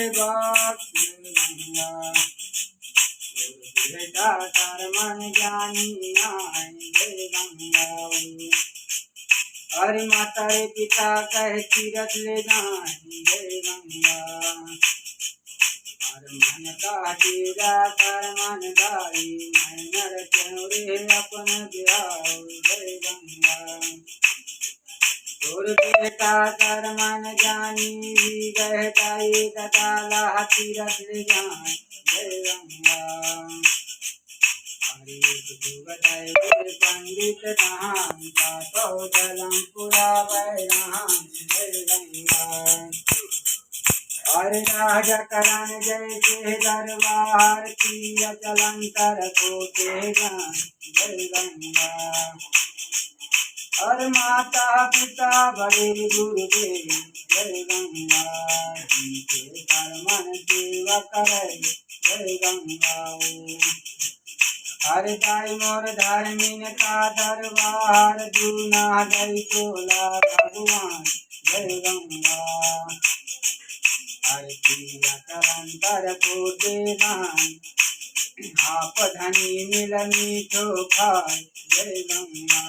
बात गंगा बेटा तार मन ज्ञानी आए जय गंगा। अरे माता रे पिता कह तीरथ ले जाए जय गंगा। अरे मन का तेरा कर मन दाई मैं नर क्यों रे अपन ब्याह जय गंगा। और बेटा कर मन जानी भी गह जाए कदाला तीरथ ले जाए जय गंगा। अरे बताए पंडित राम का तो जलम पुरा राम जय गंगा। अरे राजा करण जैसे दरबार की अचलंतर कोटे जय गंगा। और माता पिता बड़े गुरुदेव जय गंगा। जिनके कर मन सेवा करे जय गंगा। हर दाई मोर धर्मीन का दरबार दूना दई तोला भगवान जय गंगा। हर क्रिया करंतर को देवान आप धनी मिल मीठो खाय जय गंगा।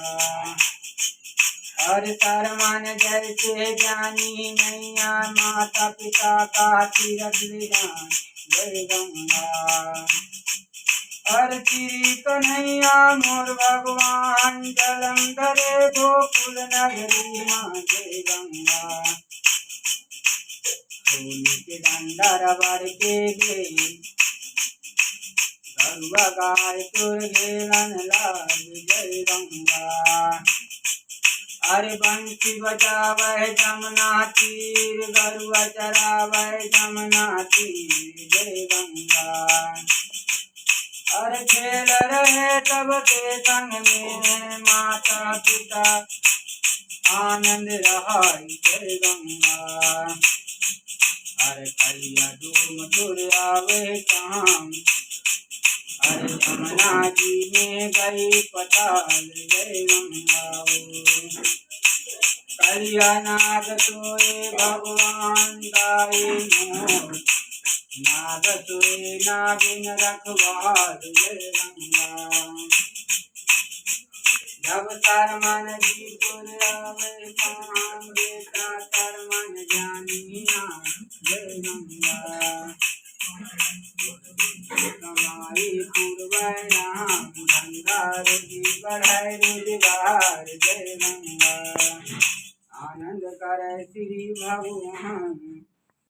हर सरमन जैसे ज्ञानी नैया माता पिता का तीरथ ले जाए जय गंगा। हर श्री कन्हैया मोर भगवान जलंधर गोकुल नगरी माँ जय गंगा। सोने के डंडा रबर के गे गरुआ गाय तुर घेलन लाल जय गंगा। अरे बंसी बजावे जमुना तीर गरुआ चरावे जमुना तीर जय गंगा। अरे खेल रहे तब के संग में माता पिता आनंद रहा जय गंगा। अरे कलिया डूम तुर आवे काम अरे जमुना जी में गई पताल जय गंगा। कलिया नाग सोए भगवान गाए मोर नाग सोए नागिन रखवार जय गंगा। जब तार मन जी पुर आवे काम बेटा तार मन जानिया जय गंगा। कमाई पूर्व